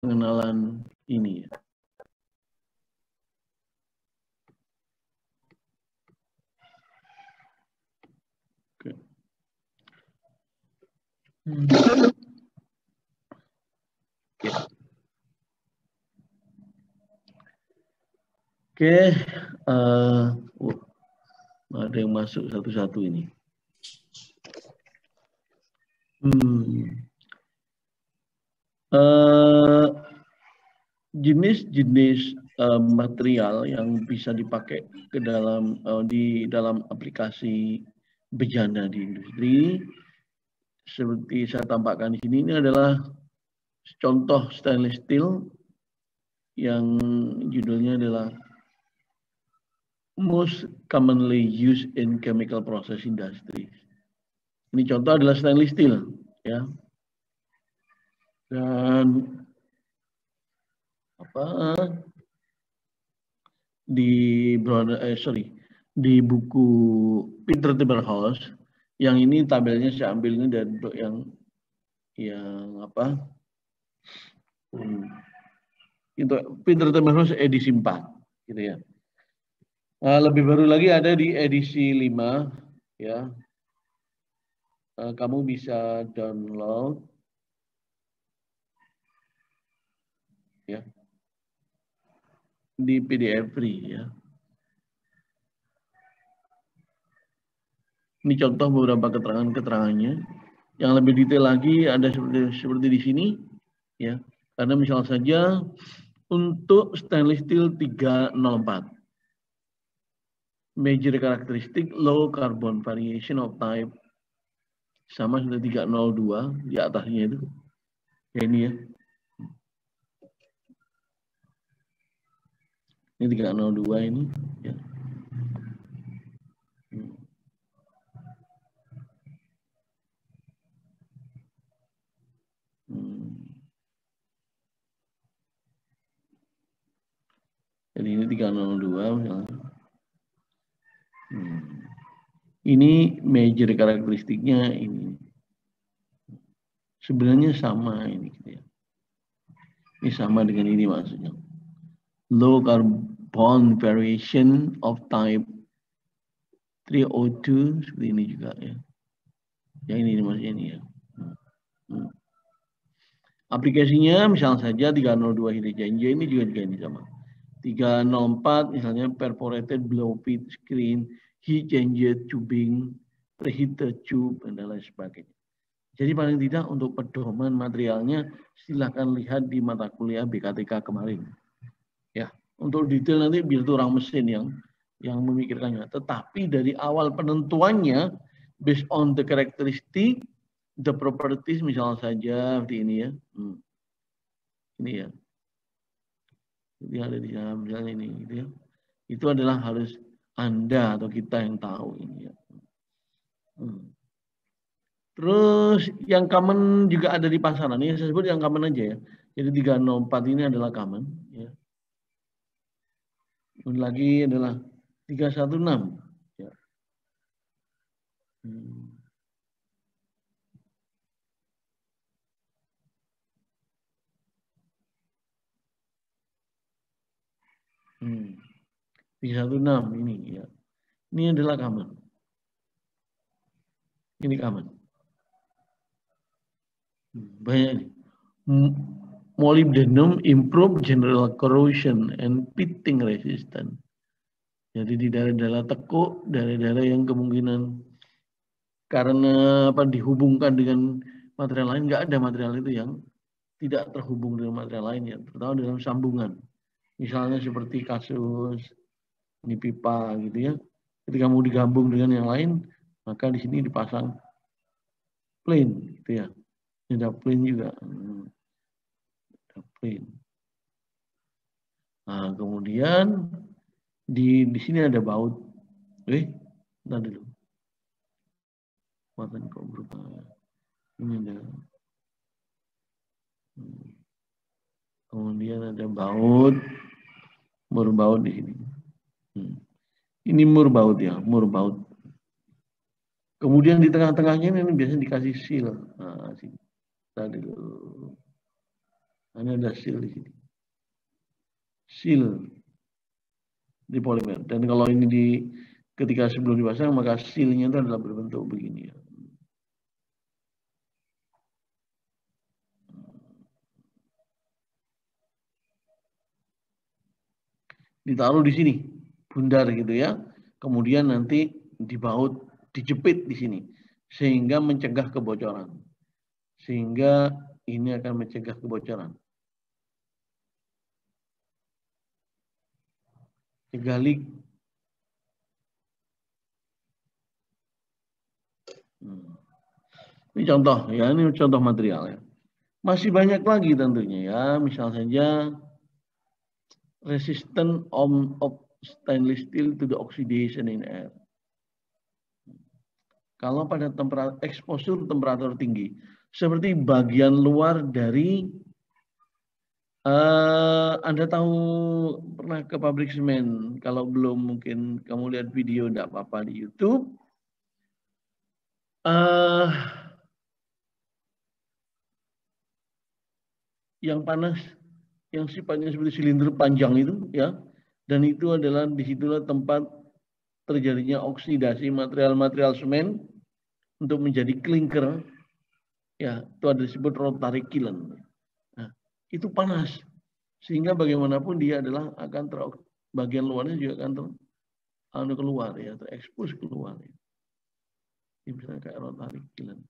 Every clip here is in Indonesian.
pengenalan ini ya. Oke. Oke, ada yang masuk satu-satu ini. Jenis-jenis material yang bisa dipakai ke dalam di dalam aplikasi bejana di industri, seperti saya tampakkan di sini, ini adalah contoh stainless steel yang judulnya adalah most commonly used in chemical process industry. Ini contoh adalah stainless steel, ya. Dan di buku Peter Timmerhouse yang ini tabelnya saya ambil ini dari yang itu Peter Timmerhouse edisi 4 gitu ya. Nah, lebih baru lagi ada di edisi 5 ya. Kamu bisa download ya di PDF free ya. Ini contoh beberapa keterangannya. Yang lebih detail lagi ada seperti di sini ya. Karena misal saja untuk stainless steel 304 major characteristic low carbon variation of type sama sudah 302 di atasnya itu. Ya ini ya. Ini 302 ini ya. Jadi ini 302 misalnya. Ini major karakteristiknya ini. Sebenarnya sama ini gitu ya. Ini sama dengan ini maksudnya. Low carbon variation of type 302 seperti ini juga ya. Ya ini maksudnya ini ya. Aplikasinya misal saja 302 heat exchanger ini juga ini sama. 304 misalnya perforated blow pit screen, heat exchanger tubing, preheater tube dan lain sebagainya. Jadi paling tidak untuk pedoman materialnya silahkan lihat di mata kuliah BKTK kemarin. Ya, untuk detail nanti biar itu orang mesin yang memikirkannya. Tetapi dari awal penentuannya based on the characteristic, the properties misalnya saja seperti ini ya. Ini ya. Jadi ada di sana misalnya ini gitu ya. Itu adalah harus Anda atau kita yang tahu ini ya. Terus yang common juga ada di pasaran. Ini saya sebut yang common aja ya. Jadi 304 ini adalah common ya. Kemudian lagi adalah 316 ya. 316 ini ya. Ini adalah common. Ini common. Banyak nih. Molybdenum improve general corrosion and pitting resistance. Jadi di daerah-daerah tekuk, daerah-daerah yang kemungkinan karena dihubungkan dengan material lain, nggak ada material itu yang tidak terhubung dengan material lain ya, terutama dalam sambungan. Misalnya seperti kasus ini pipa gitu ya. Ketika mau digabung dengan yang lain, maka di sini dipasang plane gitu ya. Ada plane juga. Ada plane. Nah, kemudian di sini ada baut. Bentar dulu. Muatan kok berubah. Ini ada. Kemudian ada baut. Mur baut di sini. Ini mur baut ya, mur baut. Kemudian di tengah-tengahnya ini biasanya dikasih seal. Nah, sini. Tadi dulu. Ini ada seal di sini. Seal di polimer. Dan kalau ini ketika sebelum dipasang, maka sealnya itu adalah berbentuk begini ya. Ditaruh di sini, bundar gitu ya. Kemudian nanti dibaut, dijepit di sini, sehingga mencegah kebocoran. Sehingga ini akan mencegah kebocoran. Cegah leak. Ini contoh ya, ini contoh material ya. Masih banyak lagi tentunya ya, misal saja resistant of stainless steel to the oxidation in air. Kalau pada eksposur temperatur tinggi, seperti bagian luar dari Anda tahu pernah ke pabrik semen? Kalau belum mungkin kamu lihat video, tidak apa-apa di YouTube. Yang panas, yang sifatnya seperti silinder panjang itu, ya, dan itu adalah disitulah tempat terjadinya oksidasi material-material semen untuk menjadi klinker, ya, itu ada disebut rotary kiln. Nah, itu panas, sehingga bagaimanapun dia adalah akan bagian luarnya juga akan keluar ya, terekspos keluar. Ya. Ini misalnya kayak rotary kiln.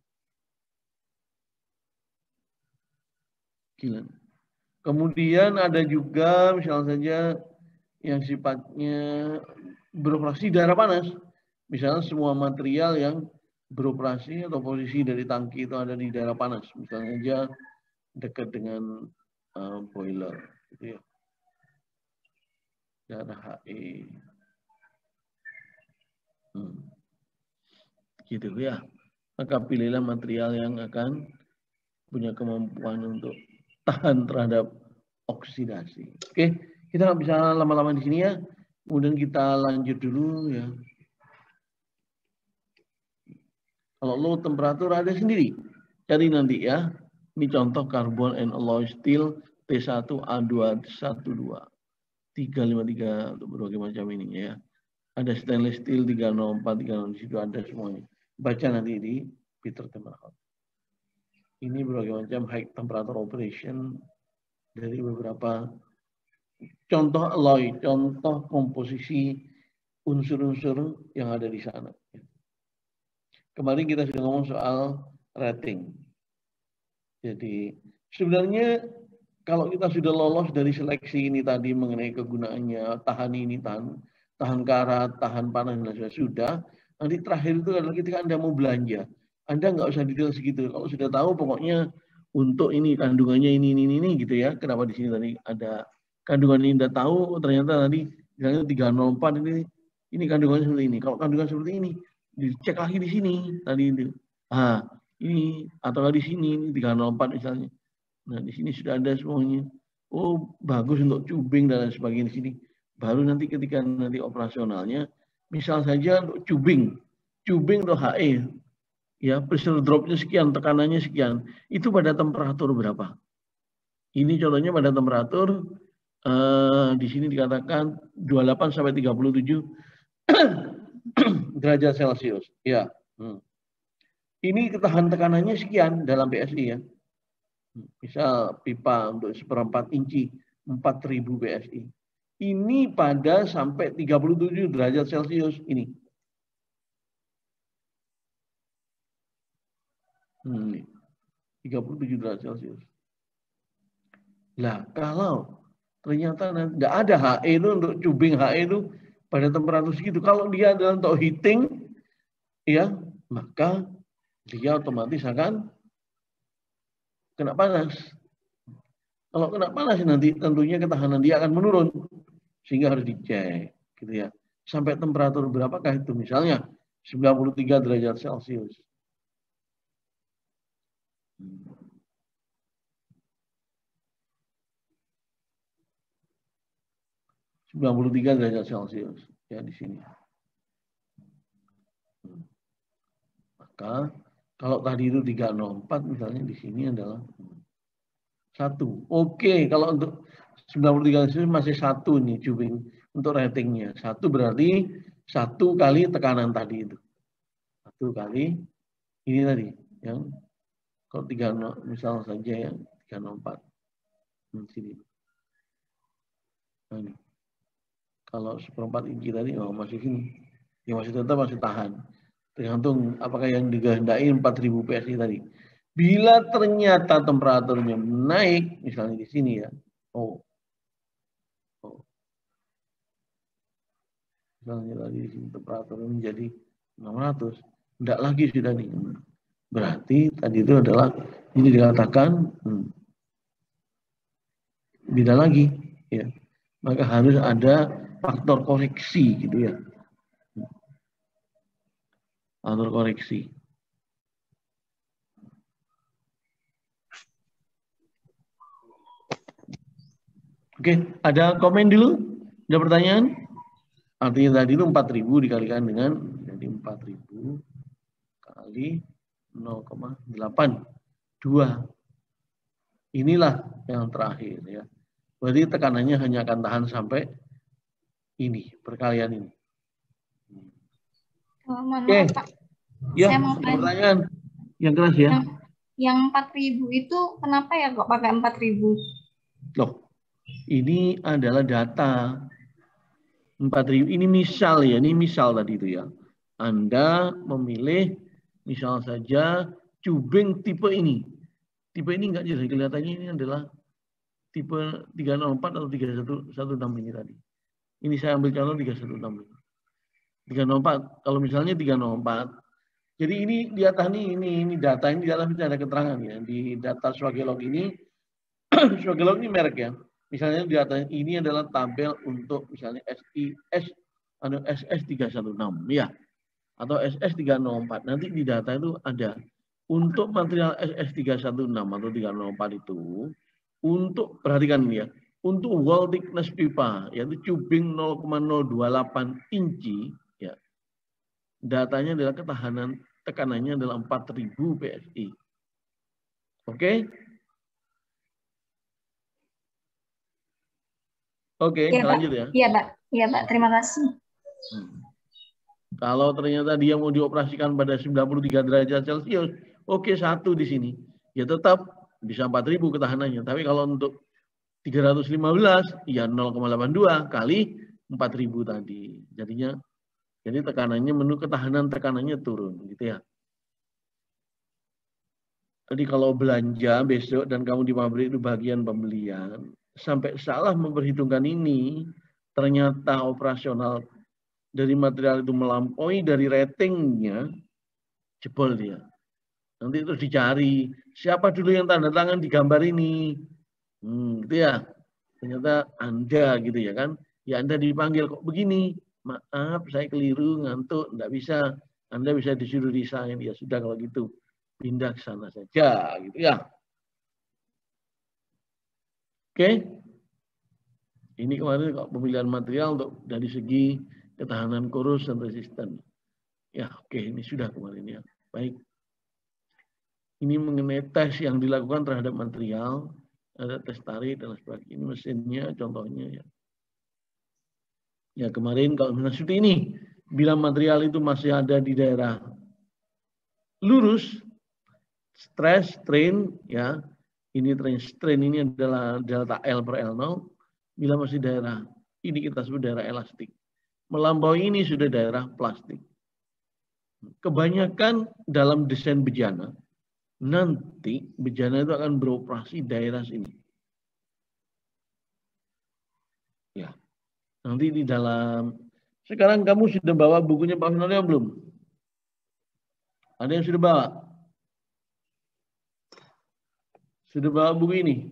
Kemudian ada juga misalnya saja yang sifatnya beroperasi di daerah panas. Misalnya semua material yang beroperasi atau posisi dari tangki itu ada di daerah panas. Misalnya saja dekat dengan boiler, gitu ya. Daerah HE. Gitu ya. Maka pilihlah material yang akan punya kemampuan untuk tahan terhadap oksidasi. Oke, kita nggak bisa lama-lama di sini ya. Kemudian kita lanjut dulu ya. Kalau low temperatur ada sendiri. Cari nanti ya. Ini contoh carbon and alloy steel T1A212. 353 untuk berbagai macam ini ya. Ada stainless steel 304, 306, di situ ada semuanya. Baca nanti di Peter Temerhal. Ini berbagai macam high temperature operation dari beberapa contoh alloy, contoh komposisi unsur-unsur yang ada di sana. Kemarin kita sudah ngomong soal rating. Jadi sebenarnya kalau kita sudah lolos dari seleksi ini tadi mengenai kegunaannya, tahan ini, tahan karat, tahan panas, dan sudah. Nanti terakhir itu adalah ketika Anda mau belanja. Anda nggak usah detail segitu. Kalau sudah tahu pokoknya untuk ini kandungannya ini gitu ya. Kenapa di sini tadi ada kandungan ini Anda tahu, ternyata tadi misalnya 304 ini kandungannya seperti ini. Kalau kandungan seperti ini, dicek lagi di sini tadi itu. Ini atau di sini 304 misalnya. Nah, di sini sudah ada semuanya. Oh, bagus untuk cubing dan lain sebagainya di sini. Baru nanti ketika nanti operasionalnya, misal saja untuk cubing atau HE, ya pressure dropnya sekian, tekanannya sekian, itu pada temperatur berapa? Ini contohnya pada temperatur di sini dikatakan 28 sampai 37 derajat Celcius. Ya. Ini ketahan tekanannya sekian dalam PSI ya. Misal pipa untuk 1/4 inci 4000 PSI. Ini pada sampai 37 derajat Celcius ini. Ini 37 derajat Celcius. Nah, kalau ternyata tidak ada HE itu untuk cubing HE itu pada temperatur segitu. Kalau dia adalah untuk heating, ya, maka dia otomatis akan kena panas. Kalau kena panas nanti tentunya ketahanan dia akan menurun, sehingga harus dicek, gitu ya. Sampai temperatur berapakah itu? Misalnya 93 derajat Celcius. 93 derajat Celcius ya di sini. Maka kalau tadi itu 304 misalnya di sini adalah 1. Oke, kalau untuk 93 Celsius masih 1 nih cubing untuk ratingnya. 1 berarti 1 kali tekanan tadi itu. 1 kali ini tadi yang kalau 30 misal saja ya 304. Sini. Nah, ini. Kalau 1/4 inci tadi masih sini. Ya masih tetap masih tahan. Tergantung apakah yang dikehendaki 4000 PSI tadi. Bila ternyata temperaturnya naik, misalnya di sini ya. Misalnya tadi di sini temperaturnya menjadi 600. Tidak lagi sudah nih. Berarti tadi itu adalah ini dikatakan beda lagi ya. Maka harus ada faktor koreksi gitu ya. Faktor koreksi. Oke, ada komen dulu? Ada pertanyaan? Artinya tadi itu 4000 dikalikan dengan jadi 4000 kali 0,82. Inilah yang terakhir ya. Berarti tekanannya hanya akan tahan sampai ini, perkalian ini. Oke. Ya, saya mau pertanyaan yang keras ya. Yang 4000 itu kenapa ya kok pakai 4000? Loh, ini adalah data 4000. Ini misal ya, ini misal tadi itu ya. Anda memilih misal saja cubing tipe ini. Tipe ini enggak jelas kelihatannya ini adalah tipe 304 atau 316 ini tadi. Ini saya ambil contoh 316. 304, kalau misalnya 304, jadi ini di atas ini data ini di atas ada keterangan ya. Di data Swagilog ini, Swagilog ini merek ya. Misalnya di atas ini adalah tabel untuk misalnya SS316 ya. Atau SS304. Nanti di data itu ada. Untuk material SS316 atau 304 itu, untuk, perhatikan ini ya, untuk wall thickness pipa, yaitu cubing 0,028 inci, ya, datanya adalah tekanannya adalah 4000 PSI. Oke? Oke, ya, lanjut ya. Iya, Pak. Iya, Pak. Terima kasih. Kalau ternyata dia mau dioperasikan pada 93 derajat Celcius, oke, 1 di sini. Ya tetap bisa 4000 ketahanannya. Tapi kalau untuk 315, ya 0,82 kali 4000 tadi. Jadinya, jadi tekanannya ketahanan tekanannya turun, gitu ya. Jadi kalau belanja besok dan kamu di pabrik itu bagian pembelian, sampai salah memperhitungkan ini, ternyata operasional dari material itu melampaui dari ratingnya, jebol dia. Nanti terus dicari, siapa dulu yang tanda tangan di gambar ini? Gitu ya. Ternyata Anda gitu ya kan. Ya Anda dipanggil kok begini. Maaf, saya keliru, ngantuk, enggak bisa. Anda bisa disuruh resign. Ya sudah kalau gitu. Pindah ke sana saja gitu ya. Oke. Ini kemarin kok pemilihan material untuk dari segi ketahanan kurus dan resisten. Ya, oke, ini sudah kemarin ya. Baik. Ini mengenai tes yang dilakukan terhadap material, ada tes tarik dan sebagainya. Ini mesinnya, contohnya ya. Ya kemarin kalau misalnya seperti ini, bila material itu masih ada di daerah lurus, stress, strain, ya, ini strain ini adalah delta L per L0. Bila masih daerah, ini kita sebut daerah elastik. Melampaui ini sudah daerah plastik. Kebanyakan dalam desain bejana, nanti bejana itu akan beroperasi daerah sini. Ya, nanti di dalam. Sekarang kamu sudah bawa bukunya Pak Finorio belum? Ada yang sudah bawa? Sudah bawa buku ini?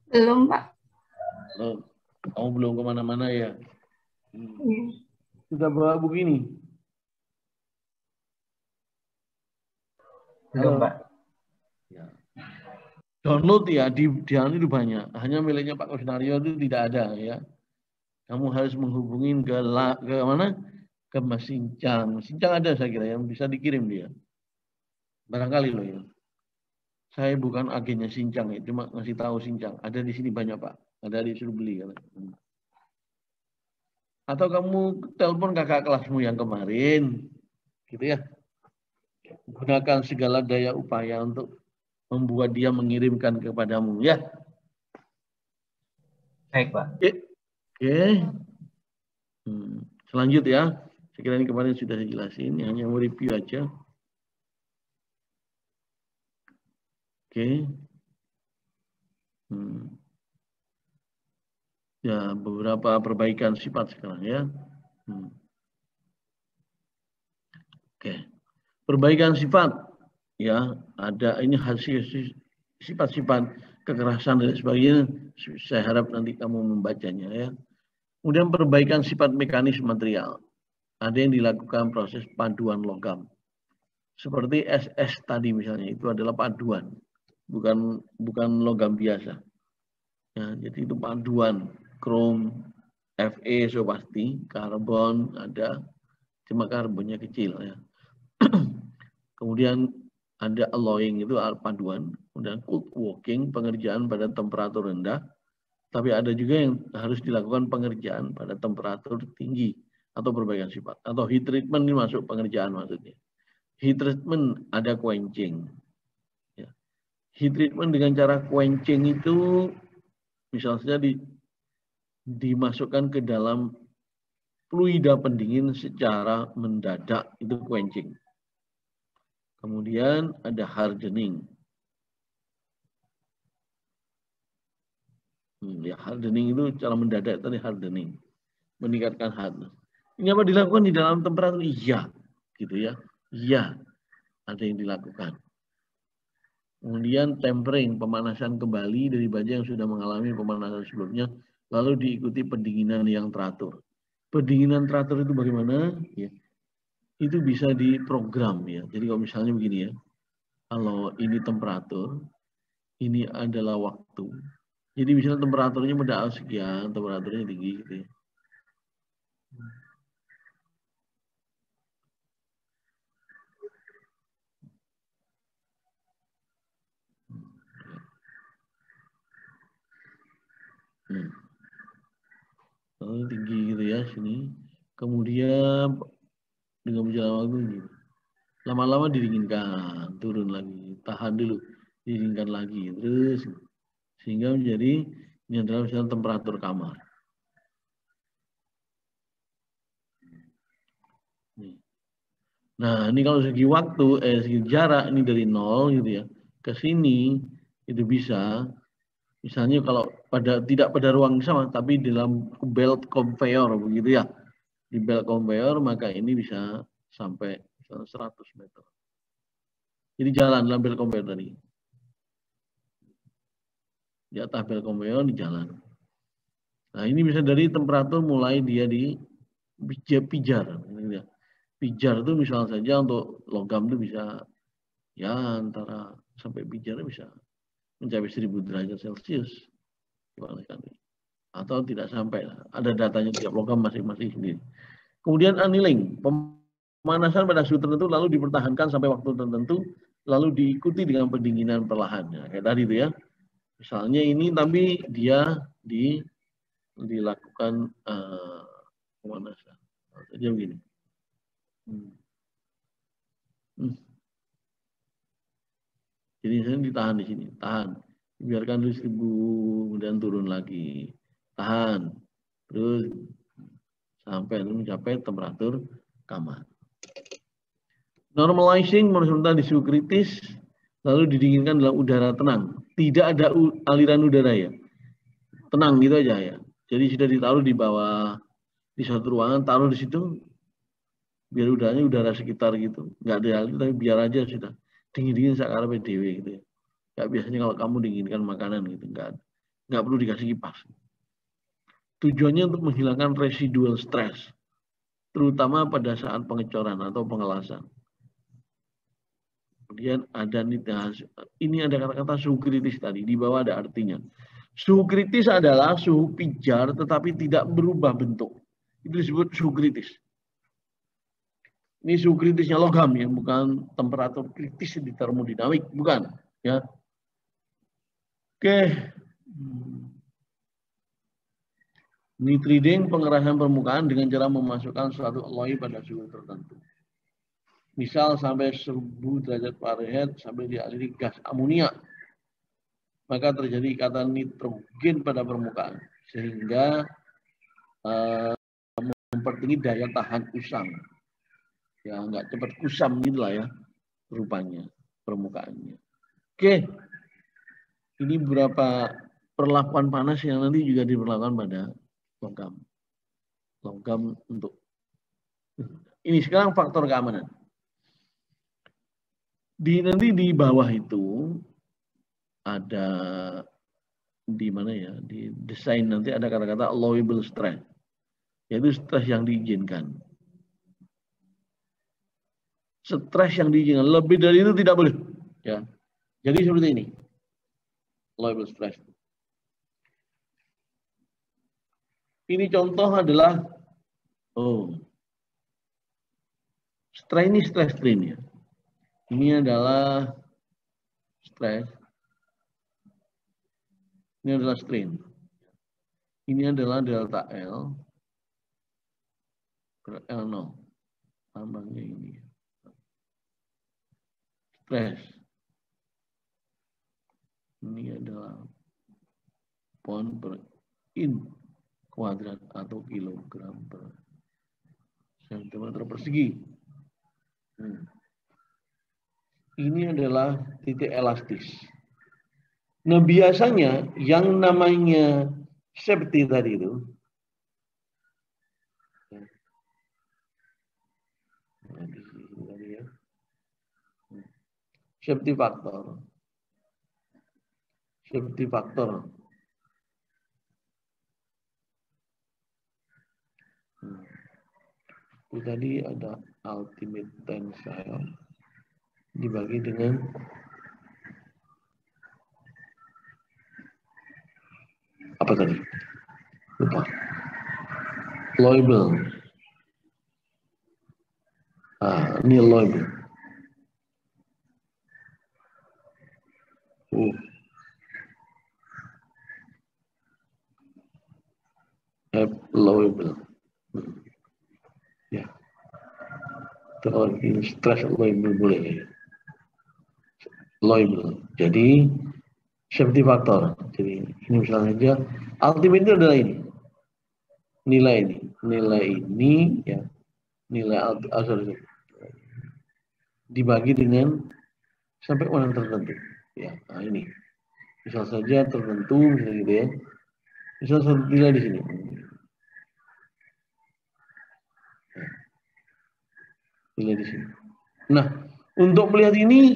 Belum, Pak. Oh, kamu belum kemana-mana ya? Sudah bawa buku ini? Belum, Pak. Ya. Download ya, di itu banyak. Hanya miliknya Pak Kusnario itu tidak ada ya. Kamu harus menghubungi ke mana? Ke Mas Sincang. Sincang ada saya kira yang bisa dikirim dia. Barangkali loh ya. Saya bukan agennya Sincang, ya. Cuma ngasih tahu Sincang. Ada di sini banyak Pak. Ada disuruh beli. Atau kamu telepon kakak kelasmu yang kemarin, gitu ya. Gunakan segala daya upaya untuk membuat dia mengirimkan kepadamu, ya. Baik Pak. Oke. Selanjut ya. Sekiranya kemarin sudah saya jelasin, hanya mau review aja. Oke. Ya, beberapa perbaikan sifat sekarang ya. Oke. Perbaikan sifat ya, ada ini hasil sifat-sifat kekerasan dan sebagainya. Saya harap nanti kamu membacanya ya. Kemudian perbaikan sifat mekanis material. Ada yang dilakukan proses paduan logam. Seperti SS tadi misalnya, itu adalah paduan. Bukan logam biasa. Ya, jadi itu paduan. Krom, Fe so pasti, karbon ada, cuma karbonnya kecil ya. Kemudian ada alloying, itu paduan. Kemudian cold working, pengerjaan pada temperatur rendah. Tapi ada juga yang harus dilakukan pengerjaan pada temperatur tinggi atau perbaikan sifat. Atau heat treatment ini masuk pengerjaan maksudnya. Heat treatment ada quenching. Ya. Heat treatment dengan cara quenching itu misalnya dimasukkan ke dalam fluida pendingin secara mendadak, itu quenching. Kemudian ada hardening. Ya, hardening itu cara mendadak tadi hardening, meningkatkan hardness. Ini apa dilakukan di dalam temperatur? Iya, gitu ya. Iya, ada yang dilakukan. Kemudian tempering, pemanasan kembali dari baja yang sudah mengalami pemanasan sebelumnya, lalu diikuti pendinginan yang teratur. Pendinginan teratur itu bagaimana? Ya, itu bisa diprogram ya. Jadi kalau misalnya begini ya, kalau ini temperatur, ini adalah waktu. Jadi misalnya temperaturnya pada sekian, temperaturnya tinggi gitu ya. Tinggi gitu ya sini. Kemudian dengan berjalan waktu gitu. Lama-lama didinginkan, turun lagi, tahan dulu, didinginkan lagi, terus sehingga menjadi ini adalah misalnya temperatur kamar. Nah, ini kalau segi waktu, segi jarak ini dari 0 gitu ya ke sini itu bisa. Misalnya kalau tidak pada ruang sama, tapi dalam belt conveyor begitu ya, di belt conveyor maka ini bisa sampai 100 meter. Jadi jalan dalam belt conveyor tadi. Di atas belt conveyor di jalan. Nah ini bisa dari temperatur mulai dia di pijar. Pijar itu misalnya saja untuk logam itu bisa ya antara sampai pijarnya bisa mencapai 1000 derajat Celcius. Atau tidak sampai. Ada datanya tiap logam masing-masing sendiri. Kemudian annealing, pemanasan pada suhu tertentu lalu dipertahankan sampai waktu tertentu, lalu diikuti dengan pendinginan perlahan. Ya, kayak tadi itu ya. Misalnya ini tapi dia dilakukan pemanasan. Saja begini. Jadi saya ditahan di sini, tahan. Biarkan dulu 1000, kemudian turun lagi. Tahan. Terus sampai mencapai temperatur kamar. Normalizing menurut di suhu kritis, lalu didinginkan dalam udara tenang. Tidak ada aliran udara ya. Tenang gitu aja ya. Jadi sudah ditaruh di bawah, di suatu ruangan, taruh di situ, biar udaranya udara sekitar gitu. Nggak ada aliran, tapi biar aja sudah. Dingin-dingin sekarang PDW gitu ya. Nggak biasanya kalau kamu dinginkan makanan gitu. Nggak perlu dikasih kipas. Tujuannya untuk menghilangkan residual stress, terutama pada saat pengecoran atau pengelasan. Kemudian ada ini ada kata-kata suhu kritis tadi, di bawah ada artinya. Suhu kritis adalah suhu pijar tetapi tidak berubah bentuk. Itu disebut suhu kritis. Ini suhu kritisnya logam ya, bukan temperatur kritis di termodinamik, bukan ya. Oke. Nitriding pengerasan permukaan dengan cara memasukkan suatu alloy pada suhu tertentu. Misal sampai 1000 derajat Fahrenheit sampai dialiri gas amonia, maka terjadi ikatan nitrogen pada permukaan sehingga mempertinggi daya tahan usang. Ya, nggak cepat kusam gitu lah ya rupanya permukaannya. Oke, ini beberapa perlakuan panas yang nanti juga diberlakukan pada logam. Logam untuk ini sekarang faktor keamanan. Nanti di bawah itu ada di mana ya, di desain nanti ada kata-kata allowable stress, yaitu stres yang diizinkan. Stres yang diizinkan, lebih dari itu tidak boleh. Ya, jadi seperti ini, allowable stress. Ini contoh adalah, strain ini stress strain ya. Ini adalah stress. Ini adalah strain. Ini adalah delta L. L0. Tambahnya ini. Stress. Ini adalah pound per in kuadrat atau kilogram per sentimeter persegi. Ini adalah titik elastis. Nah, biasanya yang namanya safety tadi itu, safety factor. Safety factor. Itu tadi ada ultimate tensile dibagi dengan apa tadi? Lupa. Loibel. Ini loibel. Loibel. Ya. Terus ini stress loibel boleh. Loibel. Jadi safety factor. Jadi ini misalnya aja ultimate itu adalah ini. Nilai ini ya. Nilai dibagi dengan sampai mana tertentu. Ya, nah ini. Misal saja tertentu gitu ya. Misal satu nilai di sini. Nilai di sini. Nah, untuk melihat ini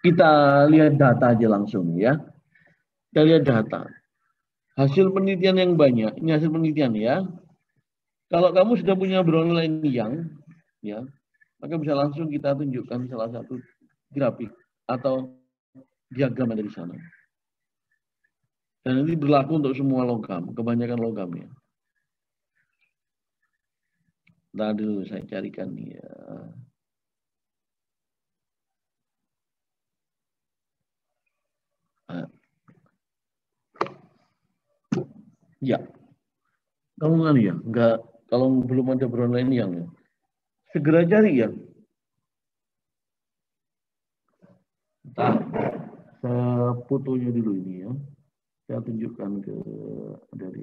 kita lihat data aja langsung ya. Kita lihat data. Hasil penelitian yang banyak, ini hasil penelitian ya. Kalau kamu sudah punya Brownline yang, ya, maka bisa langsung kita tunjukkan salah satu grafik atau diagram ada di sana. Dan ini berlaku untuk semua logam, kebanyakan logam ya. Ntar dulu saya carikan nih ya. Ya, kamu kan ya, enggak, kalau belum ada Brownline yang ya, segera cari ya. Nah, saya fotonya dulu ini ya. Saya tunjukkan ke dari.